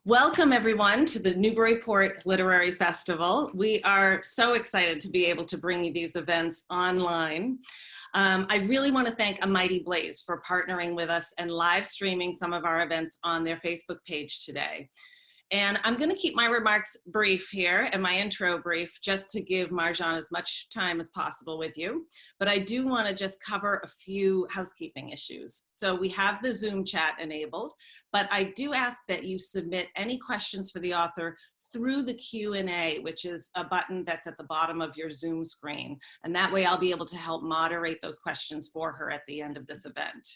Welcome everyone to the Newburyport Literary Festival. We are so excited to be able to bring you these events online. I really want to thank A Mighty Blaze for partnering with us and live streaming some of our events on their Facebook page today. And I'm going to keep my remarks brief here and my intro brief just to give Marjan as much time as possible with you. But I do want to just cover a few housekeeping issues. So we have the Zoom chat enabled, but I do ask that you submit any questions for the author through the Q&A, which is a button that's at the bottom of your Zoom screen. And that way I'll be able to help moderate those questions for her at the end of this event.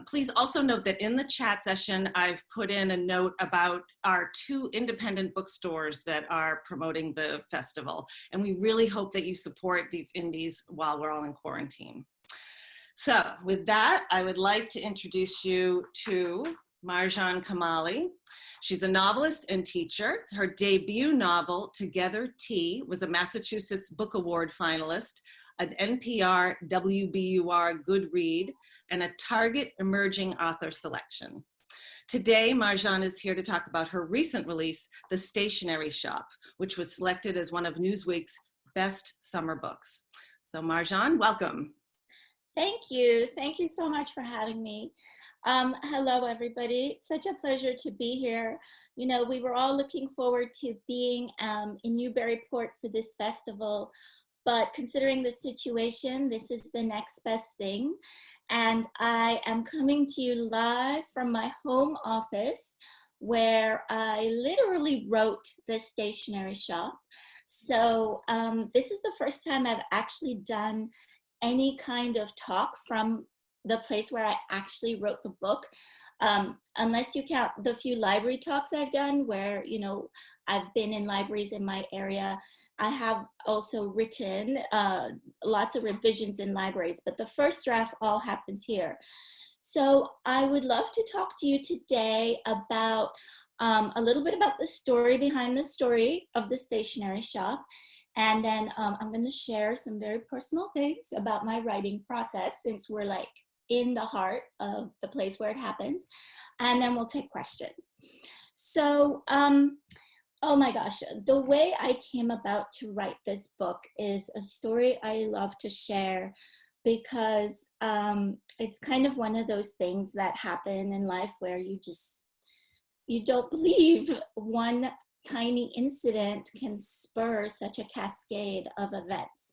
Please also note that in the chat session, I've put in a note about our 2 independent bookstores that are promoting the festival. And we really hope that you support these indies while we're all in quarantine. So with that, I would like to introduce you to Marjan Kamali. She's a novelist and teacher. Her debut novel, Together Tea, was a Massachusetts Book Award finalist, an NPR WBUR Good Read, and a Target Emerging Author Selection. Today, Marjan is here to talk about her recent release, The Stationery Shop, which was selected as one of Newsweek's best summer books. So Marjan, welcome. Thank you. Thank you so much for having me. Hello, everybody. It's such a pleasure to be here. You know, we were all looking forward to being in Newburyport for this festival, but considering the situation, this is the next best thing. And I am coming to you live from my home office where I literally wrote The Stationery Shop. So this is the first time I've actually done any kind of talk from the place where I actually wrote the book, unless you count the few library talks I've done where, you know, I've been in libraries in my area. I have also written lots of revisions in libraries, but the first draft all happens here. So I would love to talk to you today about a little bit about the story behind the story of The Stationery Shop. And then I'm going to share some very personal things about my writing process, since we're like in the heart of the place where it happens. And then we'll take questions. So, oh my gosh, the way I came about to write this book is a story I love to share, because it's kind of one of those things that happen in life where you don't believe one tiny incident can spur such a cascade of events.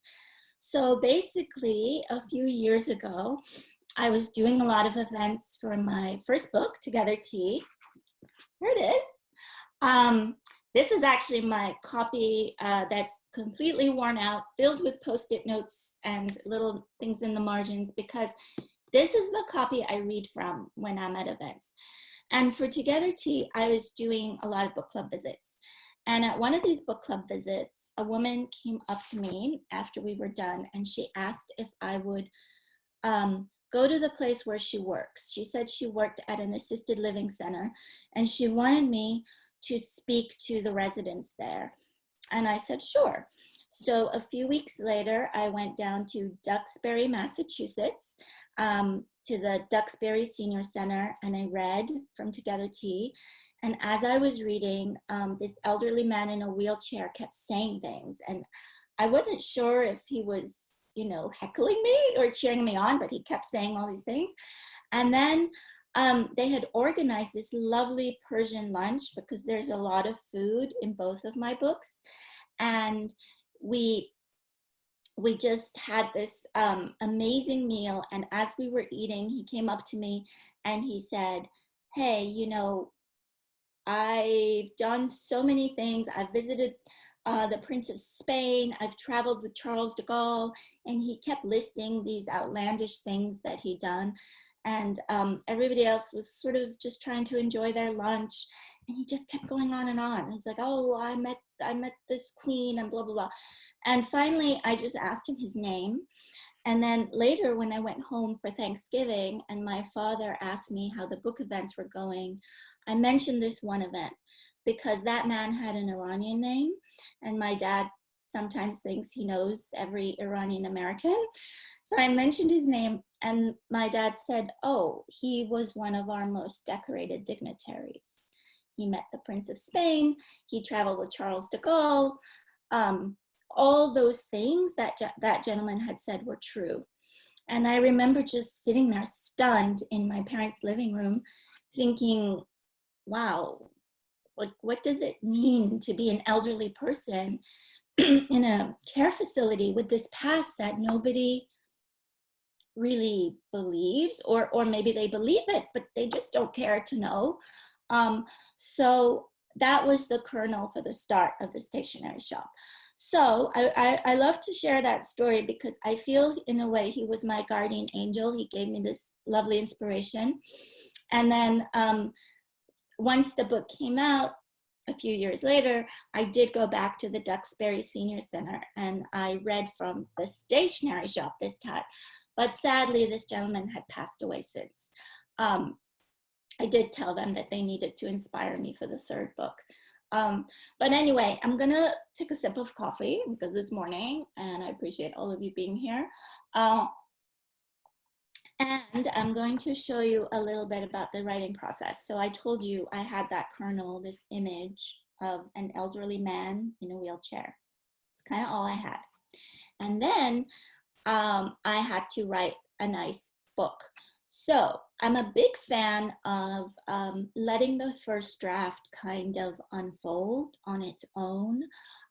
So basically, a few years ago, I was doing a lot of events for my first book, Together Tea. Here it is. This is actually my copy that's completely worn out, filled with Post-it notes and little things in the margins, because this is the copy I read from when I'm at events. And for Together Tea, I was doing a lot of book club visits. And at one of these book club visits, a woman came up to me after we were done, and she asked if I would go to the place where she works. She said she worked at an assisted living center, and she wanted me to speak to the residents there. And I said, sure. So a few weeks later, I went down to Duxbury, Massachusetts, to the Duxbury Senior Center, and I read from Together Tea. And as I was reading, this elderly man in a wheelchair kept saying things. And I wasn't sure if he was, you know, heckling me or cheering me on, but he kept saying all these things. And then they had organized this lovely Persian lunch, because there's a lot of food in both of my books. And we just had this amazing meal. And as we were eating, he came up to me and he said, hey, you know, I've done so many things. I've visited the Prince of Spain. I've traveled with Charles de Gaulle. And he kept listing these outlandish things that he'd done. And everybody else was sort of just trying to enjoy their lunch. And he just kept going on and on. He's like, oh, I met this queen and blah, blah, blah. And finally, I just asked him his name. And then later, when I went home for Thanksgiving and my father asked me how the book events were going, I mentioned this one event because that man had an Iranian name. And my dad sometimes thinks he knows every Iranian American. So I mentioned his name, and my dad said, oh, he was one of our most decorated dignitaries. He met the Prince of Spain. He traveled with Charles de Gaulle. All those things that that gentleman had said were true. And I remember just sitting there stunned in my parents' living room thinking, wow, what does it mean to be an elderly person in a care facility with this past that nobody really believes, or maybe they believe it, but they just don't care to know. So that was the kernel for the start of the stationery shop. So I love to share that story because I feel in a way he was my guardian angel. He gave me this lovely inspiration. And then once the book came out, a few years later, I did go back to the Duxbury Senior Center and I read from the stationery shop this time. But sadly, this gentleman had passed away since. I did tell them that they needed to inspire me for the third book. But anyway, I'm gonna take a sip of coffee because it's morning and I appreciate all of you being here. And I'm going to show you a little bit about the writing process. So I told you I had that kernel, this image of an elderly man in a wheelchair. It's kind of all I had. And then I had to write a nice book. So I'm a big fan of letting the first draft kind of unfold on its own.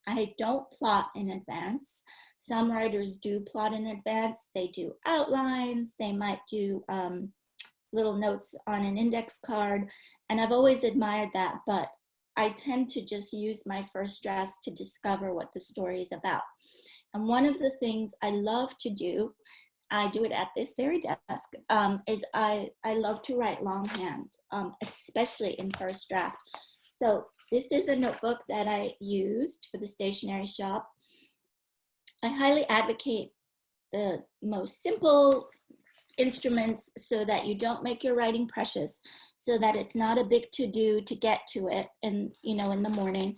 I don't plot in advance. Some writers do plot in advance. They do outlines. They might do little notes on an index card. And I've always admired that, but I tend to just use my first drafts to discover what the story is about. And one of the things I love to do, I do it at this very desk, is I love to write longhand, especially in first draft. So this is a notebook that I used for the stationery shop. I highly advocate the most simple instruments so that you don't make your writing precious, so that it's not a big to-do to get to it and in the morning.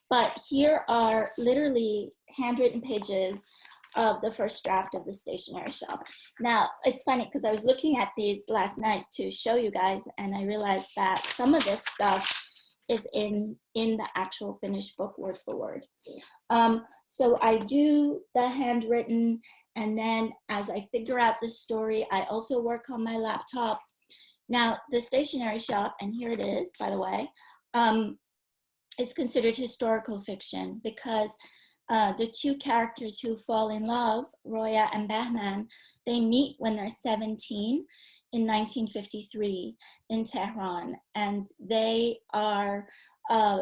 But here are literally handwritten pages of the first draft of the stationery shop. Now, it's funny because I was looking at these last night to show you guys, and I realized that some of this stuff is in the actual finished book word for word. So I do the handwritten, and then as I figure out the story, I also work on my laptop. Now, the stationery shop, and here it is, by the way, is considered historical fiction because the two characters who fall in love, Roya and Bahman, they meet when they're 17 in 1953 in Tehran, and they are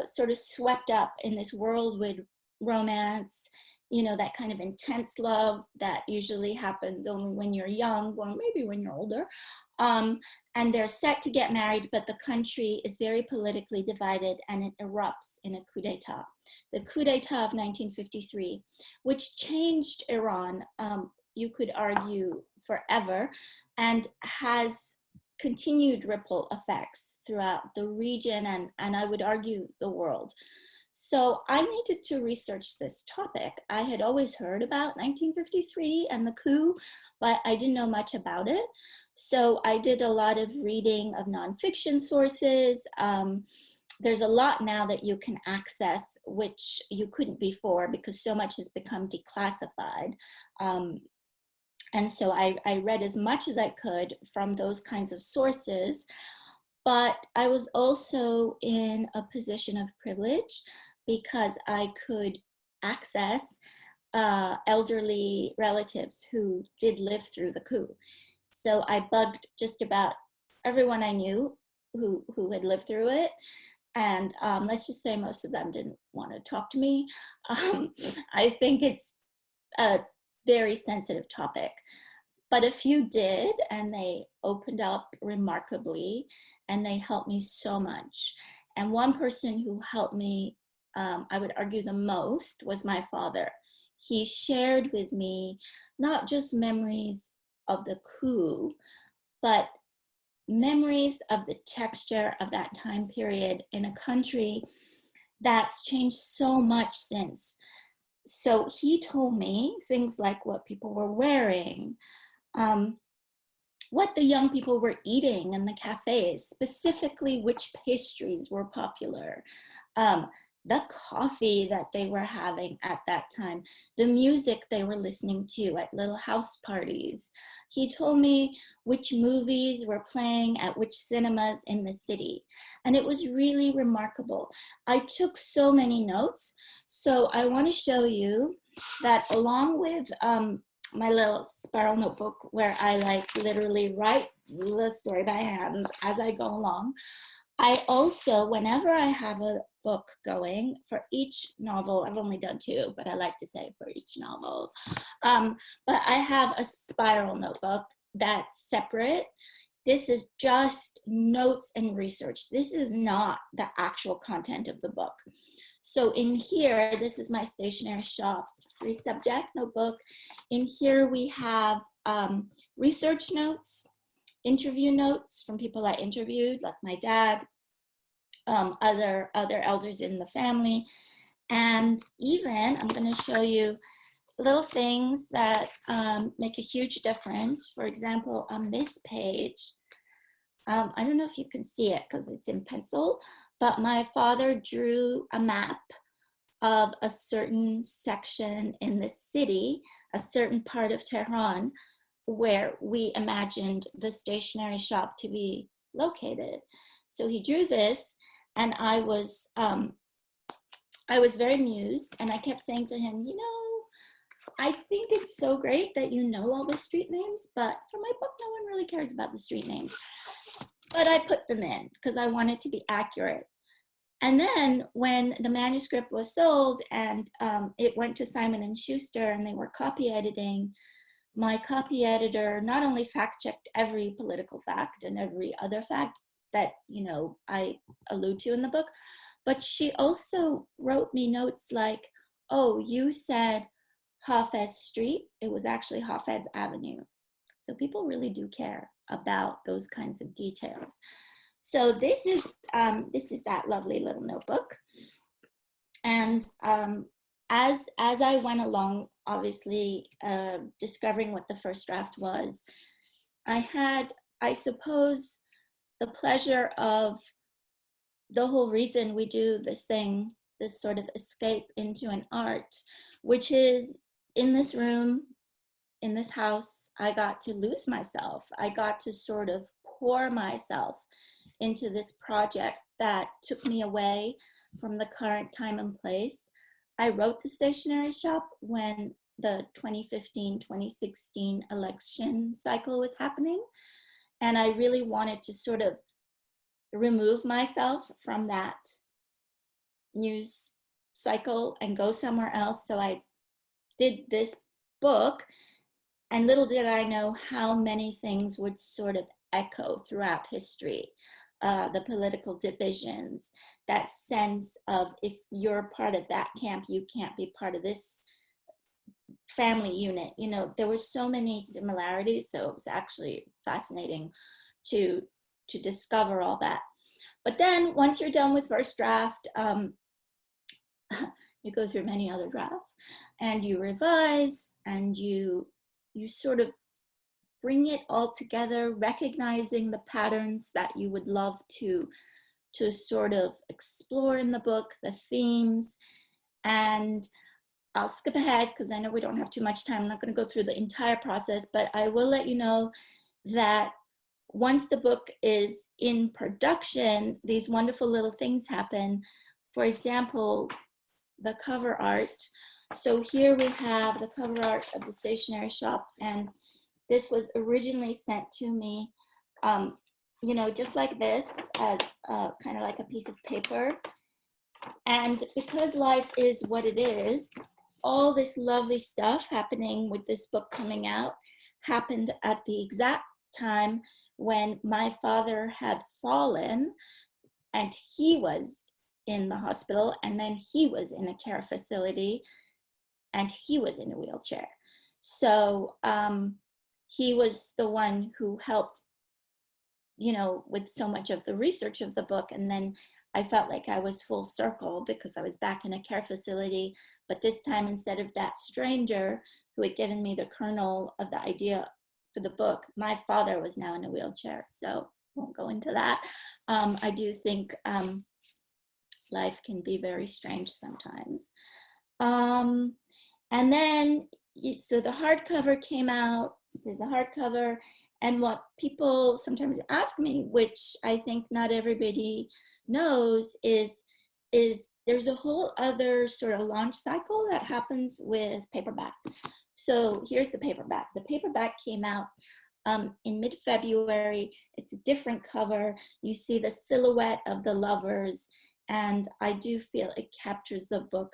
sort of swept up in this whirlwind romance, that kind of intense love that usually happens only when you're young, or maybe when you're older. And they're set to get married, but the country is very politically divided and it erupts in a coup d'etat. The coup d'etat of 1953, which changed Iran, you could argue forever, and has continued ripple effects throughout the region and I would argue the world. So I needed to research this topic. I had always heard about 1953 and the coup, but I didn't know much about it. So I did a lot of reading of nonfiction sources. There's a lot now that you can access, which you couldn't before because so much has become declassified. And so I read as much as I could from those kinds of sources. But I was also in a position of privilege because I could access elderly relatives who did live through the coup. So I bugged just about everyone I knew who had lived through it. And let's just say most of them didn't want to talk to me. I think it's a very sensitive topic. But a few did, and they opened up remarkably, and they helped me so much. And one person who helped me, I would argue the most, was my father. He shared with me not just memories of the coup, but memories of the texture of that time period in a country that's changed so much since. So he told me things like what people were wearing, what the young people were eating in the cafes, specifically which pastries were popular, the coffee that they were having at that time, the music they were listening to at little house parties. He told me which movies were playing at which cinemas in the city. And it was really remarkable. I took so many notes. So I want to show you that along with my little spiral notebook where I like literally write the story by hand as I go along, I also, whenever I have a book going for each novel, I've only done 2, but I like to say for each novel, but I have a spiral notebook that's separate. This is just notes and research. This is not the actual content of the book. So in here, this is my stationery shop 3 subject notebook. In here we have research notes, interview notes from people I interviewed, like my dad, other elders in the family, and even I'm going to show you little things that make a huge difference. For example, on this page, I don't know if you can see it because it's in pencil, but my father drew a map of a certain section in the city, a certain part of Tehran, where we imagined the stationery shop to be located. So he drew this, and I was very amused, and I kept saying to him, you know, I think it's so great that you know all the street names, but for my book, no one really cares about the street names. But I put them in because I wanted to be accurate. And then when the manuscript was sold and it went to Simon & Schuster and they were copy editing, my copy editor not only fact-checked every political fact and every other fact that, you know, I allude to in the book, but she also wrote me notes like, oh, you said Hafez Street. It was actually Hafez Avenue. So people really do care about those kinds of details. So this is that lovely little notebook. And as I went along, obviously discovering what the first draft was, I had, I suppose, the pleasure of the whole reason we do this thing, this sort of escape into an art, which is in this room, in this house, I got to lose myself. I got to sort of pour myself into this project that took me away from the current time and place. I wrote the stationery shop when the 2015-2016 election cycle was happening. And I really wanted to sort of remove myself from that news cycle and go somewhere else. So I did this book, and little did I know how many things would sort of echo throughout history. The political divisions, that sense of if you're part of that camp, you can't be part of this family unit. You know, there were so many similarities, so it was actually fascinating to discover all that. But then once you're done with first draft, you go through many other drafts and you revise and you sort of bring it all together, recognizing the patterns that you would love to sort of explore in the book, the themes. And I'll skip ahead because I know we don't have too much time. I'm not going to go through the entire process, but I will let you know that once the book is in production, these wonderful little things happen. For example, the cover art. So here we have the cover art of the stationery shop, and this was originally sent to me, you know, just like this, as kind of like a piece of paper. And because life is what it is, all this lovely stuff happening with this book coming out happened at the exact time when my father had fallen and he was in the hospital, and then he was in a care facility and he was in a wheelchair. So he was the one who helped, you know, with so much of the research of the book. And then I felt like I was full circle because I was back in a care facility, but this time instead of that stranger who had given me the kernel of the idea for the book. My father was now in a wheelchair, so won't go into that. I do think life can be very strange sometimes. And then, so the hardcover came out. There's a hardcover, and what people sometimes ask me, which I think not everybody knows, is there's a whole other sort of launch cycle that happens with paperback. So here's the paperback. The paperback came out in mid-February. It's a different cover. You see the silhouette of the lovers, and I do feel it captures the book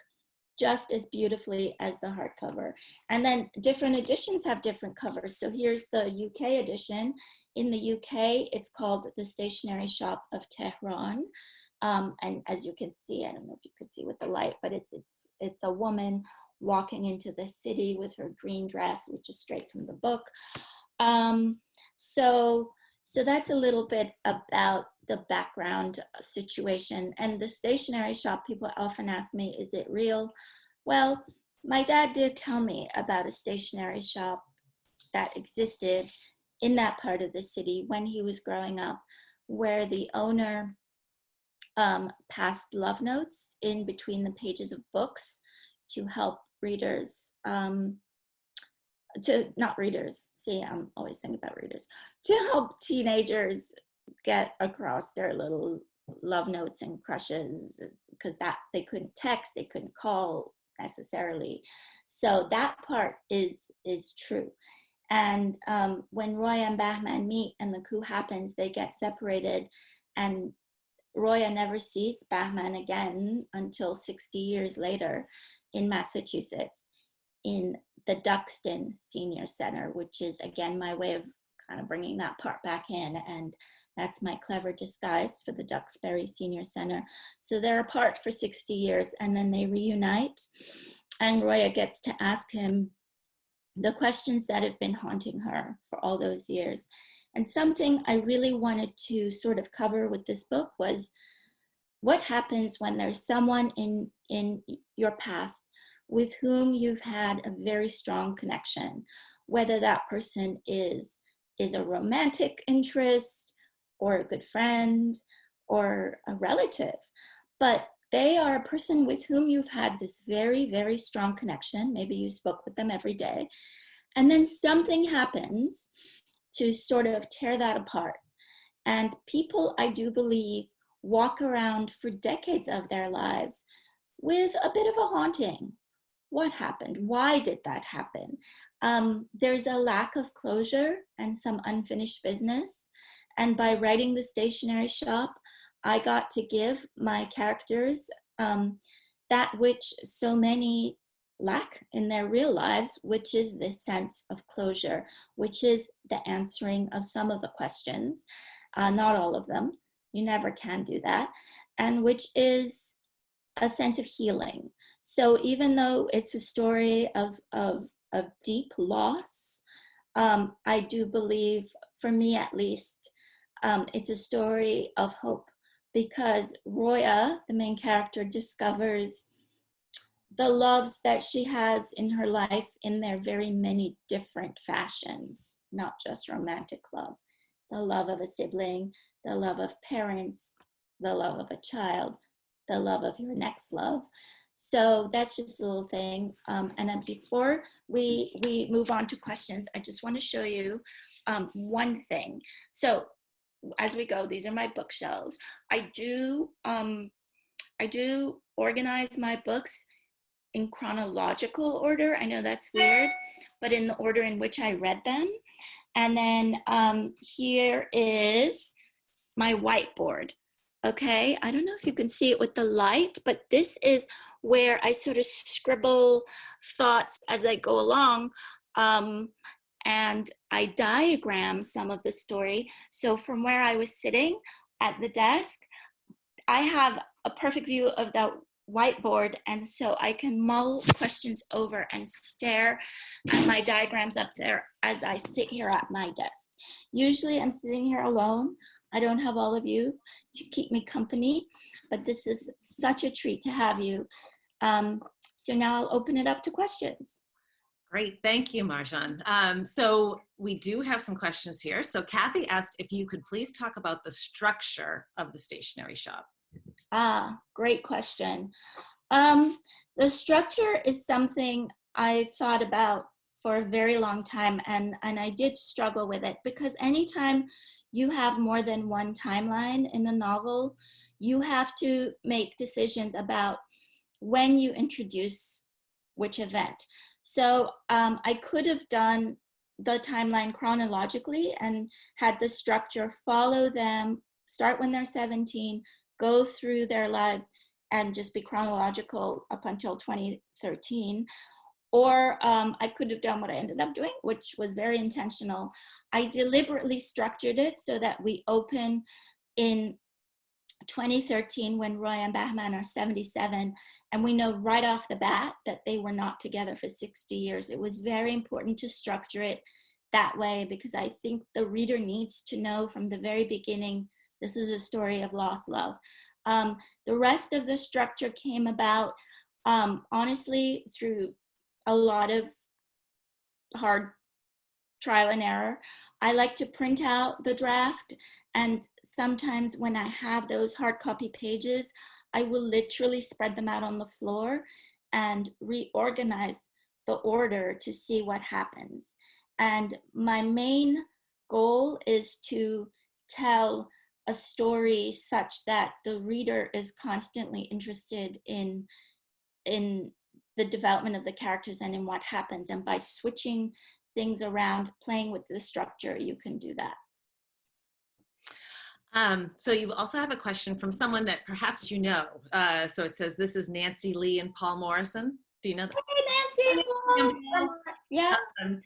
just as beautifully as the hardcover. And then different editions have different covers. So here's the UK edition. In the UK, it's called The Stationery Shop of Tehran. And as you can see, I don't know if you could see with the light, but it's a woman walking into the city with her green dress, which is straight from the book. So that's a little bit about the background situation. And the stationery shop, people often ask me, is it real? Well, my dad did tell me about a stationery shop that existed in that part of the city when he was growing up, where the owner passed love notes in between the pages of books to help readers, not readers, see, I'm always thinking about readers, to help teenagers get across their little love notes and crushes, because that they couldn't text, they couldn't call necessarily. So that part is true. And when Roya and Bahman meet and the coup happens, they get separated, and Roya never sees Bahman again until 60 years later in Massachusetts, in the Duxton Senior Center, which is, again, my way of kind of bringing that part back in. And that's my clever disguise for the Duxbury Senior Center. So they're apart for 60 years, and then they reunite. And Roya gets to ask him the questions that have been haunting her for all those years. And something I really wanted to sort of cover with this book was what happens when there's someone in your past with whom you've had a very strong connection, whether that person is a romantic interest or a good friend or a relative, but they are a person with whom you've had this very, very strong connection. Maybe you spoke with them every day, and then something happens to sort of tear that apart. And people, I do believe, walk around for decades of their lives with a bit of a haunting. What happened? Why did that happen? There's a lack of closure and some unfinished business. And by writing The Stationery Shop, I got to give my characters that which so many lack in their real lives, which is this sense of closure, which is the answering of some of the questions, not all of them. You never can do that. And which is a sense of healing. So even though it's a story of deep loss, I do believe, for me at least, it's a story of hope, because Roya, the main character, discovers the loves that she has in her life in their very many different fashions, not just romantic love. The love of a sibling, the love of parents, the love of a child, the love of your next love. So that's just a little thing. And then before we move on to questions, I just want to show you one thing. So as we go, these are my bookshelves. I do organize my books in chronological order. I know that's weird, but in the order in which I read them. And then here is my whiteboard. Okay, I don't know if you can see it with the light, but this is where I sort of scribble thoughts as I go along. And I diagram some of the story. So from where I was sitting at the desk, I have a perfect view of that whiteboard, and so I can mull questions over and stare at my diagrams up there as I sit here at my desk. Usually I'm sitting here alone. I don't have all of you to keep me company, but this is such a treat to have you. So now I'll open it up to questions. Great, thank you, Marjan. So we do have some questions here. So Kathy asked if you could please talk about the structure of the stationery shop. Great question. The structure is something I've thought about for a very long time, and I did struggle with it, because anytime you have more than one timeline in a novel, you have to make decisions about when you introduce which event. So I could have done the timeline chronologically and had the structure follow them, start when they're 17, go through their lives, and just be chronological up until 2013. Or I could have done what I ended up doing, which was very intentional. I deliberately structured it so that we open in 2013 when Roya and Bahman are 77, and we know right off the bat that they were not together for 60 years. It was very important to structure it that way, because I think the reader needs to know from the very beginning, this is a story of lost love. The rest of the structure came about, honestly, through a lot of hard trial and error. I like to print out the draft, and sometimes when I have those hard copy pages, I will literally spread them out on the floor and reorganize the order to see what happens. And my main goal is to tell a story such that the reader is constantly interested in the development of the characters and in what happens. And by switching things around, playing with the structure, you can do that. So you also have a question from someone that perhaps you know. So it says, this is Nancy Lee and Paul Morrison. Do you know that? Hey, Nancy. Paul. Yeah.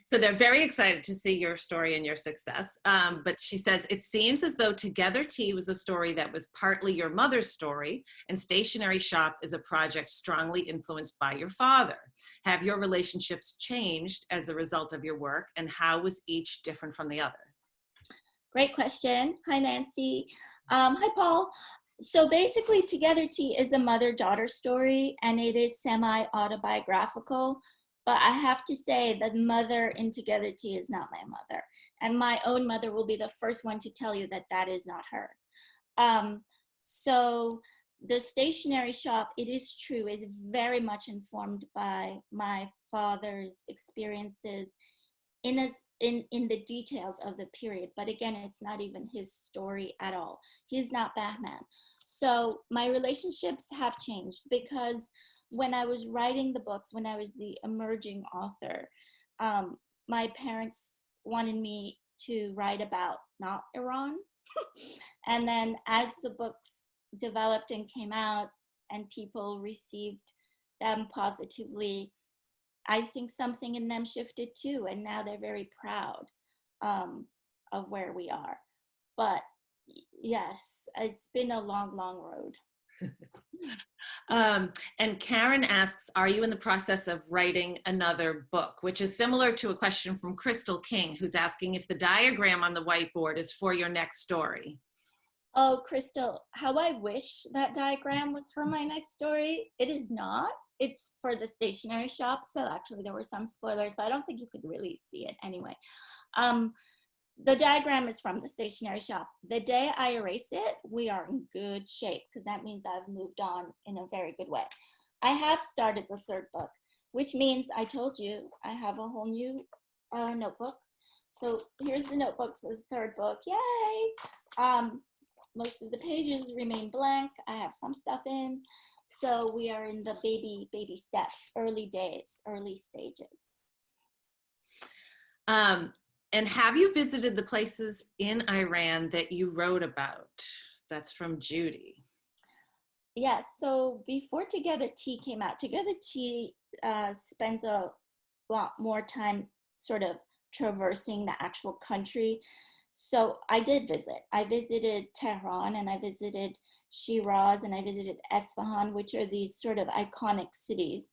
So they're very excited to see your story and your success. But she says, it seems as though Together Tea was a story that was partly your mother's story, and Stationery Shop is a project strongly influenced by your father. Have your relationships changed as a result of your work, and how was each different from the other? Great question. Hi, Nancy. Hi, Paul. So basically, Together Tea is a mother-daughter story, and it is semi-autobiographical. But I have to say that mother in Together Tea is not my mother. And my own mother will be the first one to tell you that that is not her. So the Stationery Shop, it is true, is very much informed by my father's experiences in the details of the period. But again, it's not even his story at all. He's not Bahman. So my relationships have changed, because when I was writing the books, when I was the emerging author, my parents wanted me to write about not Iran. And then as the books developed and came out and people received them positively, I think something in them shifted too, and now they're very proud of where we are. But yes, it's been a long, long road. And Karen asks, are you in the process of writing another book? Which is similar to a question from Crystal King, who's asking if the diagram on the whiteboard is for your next story. Oh, Crystal, how I wish that diagram was for my next story. It is not. It's for the Stationery Shop. So actually there were some spoilers, but I don't think you could really see it anyway. The diagram is from the Stationery Shop. The day I erase it, we are in good shape, because that means I've moved on in a very good way. I have started the third book, which means I told you I have a whole new notebook. So here's the notebook for the third book. Yay! Most of the pages remain blank. I have some stuff in. So we are in the baby steps, early days, early stages. And have you visited the places in Iran that you wrote about? That's from Judy. Yes, so before Together Tea came out, Together Tea spends a lot more time sort of traversing the actual country. So I did visit. I visited Tehran, and I visited Shiraz, and I visited Esfahan, which are these sort of iconic cities.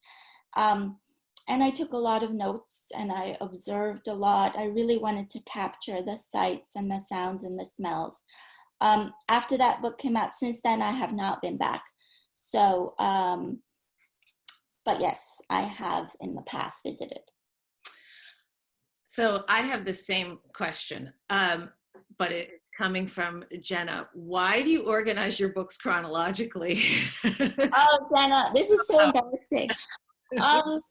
And I took a lot of notes, and I observed a lot. I really wanted to capture the sights and the sounds and the smells. After that book came out, since then, I have not been back. So, but yes, I have in the past visited. So I have the same question, but it's coming from Jenna. Why do you organize your books chronologically? Oh, Jenna, this is so embarrassing. Um,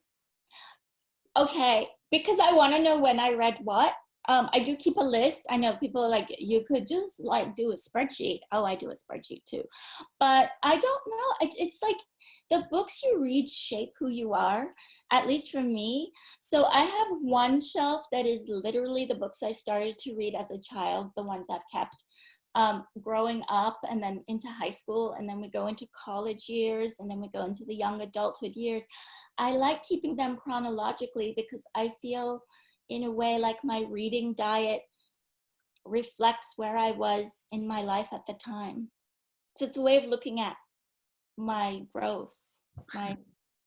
okay, because I want to know when I read what. I do keep a list. I know people are like, you could just like do a spreadsheet. Oh, I do a spreadsheet too. But I don't know. It's like the books you read shape who you are, at least for me. So I have one shelf that is literally the books I started to read as a child, the ones I've kept growing up and then into high school. And then we go into college years and then we go into the young adulthood years. I like keeping them chronologically because I feel in a way like my reading diet reflects where I was in my life at the time. So it's a way of looking at my growth,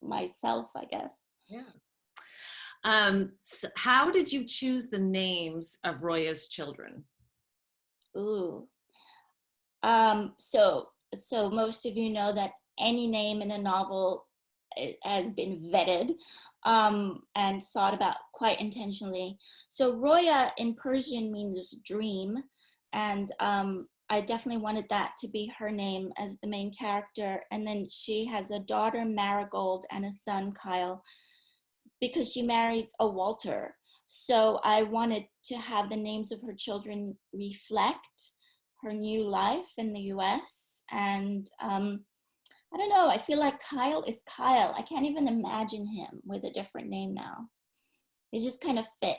myself, I guess. Yeah. So how did you choose the names of Roya's children? Ooh. So most of you know that any name in a novel has been vetted and thought about quite intentionally. So Roya in Persian means dream, and I definitely wanted that to be her name as the main character. And then she has a daughter, Marigold, and a son, Kyle, because she marries a Walter. So I wanted to have the names of her children reflect her new life in the US. And I don't know, I feel like Kyle is Kyle. I can't even imagine him with a different name now. It just kind of fit.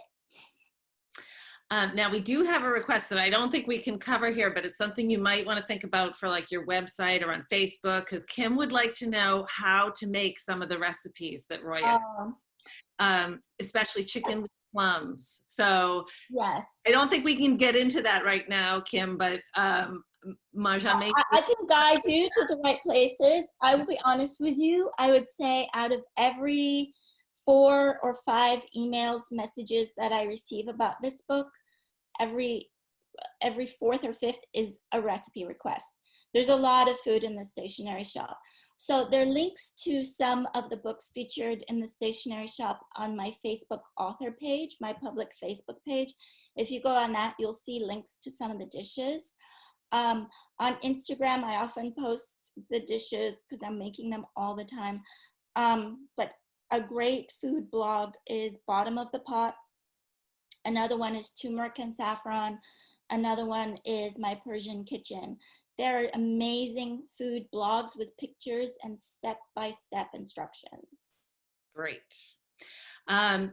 Now we do have a request that I don't think we can cover here, but it's something you might want to think about for like your website or on Facebook, because Kim would like to know how to make some of the recipes that Roya, especially chicken with plums. So yes, I don't think we can get into that right now, Kim, but Marjan, maybe I can guide you to the right places. I will be honest with you. I would say out of every 4 or 5 emails, messages that I receive about this book, every 4th or 5th is a recipe request. There's a lot of food in the stationery shop. So there are links to some of the books featured in the stationery shop on my Facebook author page, my public Facebook page. If you go on that, you'll see links to some of the dishes. On Instagram, I often post the dishes because I'm making them all the time. But a great food blog is Bottom of the Pot. Another one is Turmeric and Saffron. Another one is My Persian Kitchen. They're amazing food blogs with pictures and step-by-step instructions. great.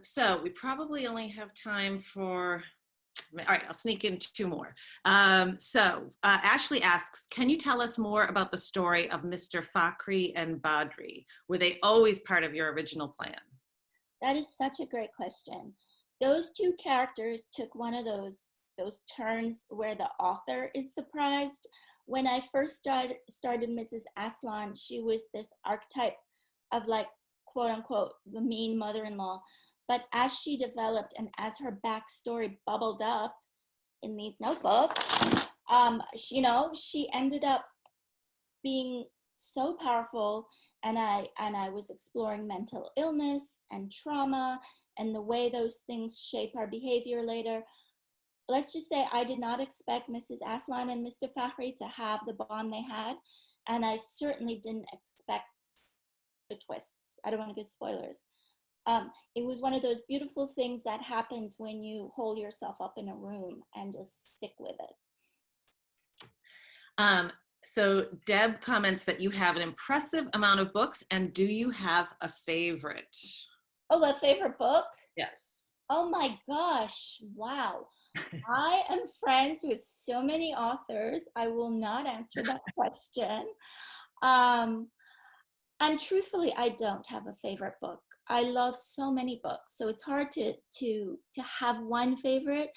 So we probably only have time for, all right, I'll sneak in 2 more. Ashley asks, can you tell us more about the story of Mr. Fakhri and Badri? Were they always part of your original plan? That is such a great question. Those 2 characters took one of those turns where the author is surprised. When I first started Mrs. Aslan, she was this archetype of like, quote unquote, the mean mother-in-law. But as she developed and as her backstory bubbled up in these notebooks, she ended up being so powerful. And I was exploring mental illness and trauma and the way those things shape our behavior later. Let's just say I did not expect Mrs. Aslan and Mr. Fakhri to have the bond they had. And I certainly didn't expect the twists. I don't want to give spoilers. It was one of those beautiful things that happens when you hold yourself up in a room and just stick with it. So Deb comments that you have an impressive amount of books, and do you have a favorite? Oh, a favorite book? Yes. Oh my gosh, wow. I am friends with so many authors. I will not answer that question. And truthfully, I don't have a favorite book. I love so many books, so it's hard to have one favorite,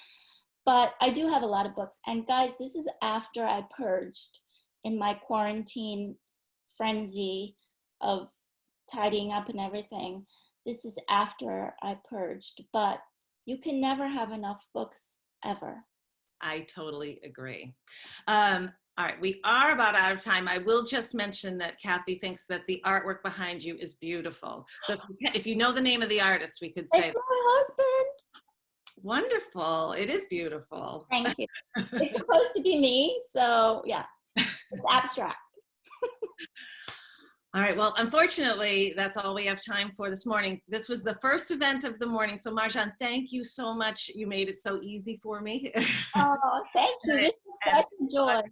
but I do have a lot of books. And guys, this is after I purged in my quarantine frenzy of tidying up and everything. This is after I purged, but you can never have enough books ever. I totally agree. All right, we are about out of time. I will just mention that Kathy thinks that the artwork behind you is beautiful. So if you know the name of the artist, we could say. It's my husband. Wonderful. It is beautiful. Thank you. It's supposed to be me, so yeah, it's abstract. All right, well, unfortunately, that's all we have time for this morning. This was the first event of the morning. So Marjan, thank you so much. You made it so easy for me. Oh, thank you. This was such a joy.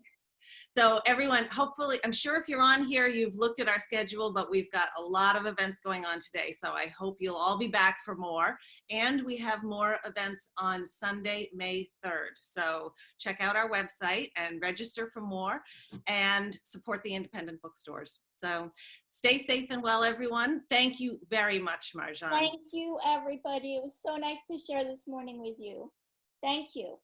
So everyone, hopefully, I'm sure if you're on here, you've looked at our schedule, but we've got a lot of events going on today. So I hope you'll all be back for more. And we have more events on Sunday, May 3rd. So check out our website and register for more and support the independent bookstores. So stay safe and well, everyone. Thank you very much, Marjan. Thank you, everybody. It was so nice to share this morning with you. Thank you.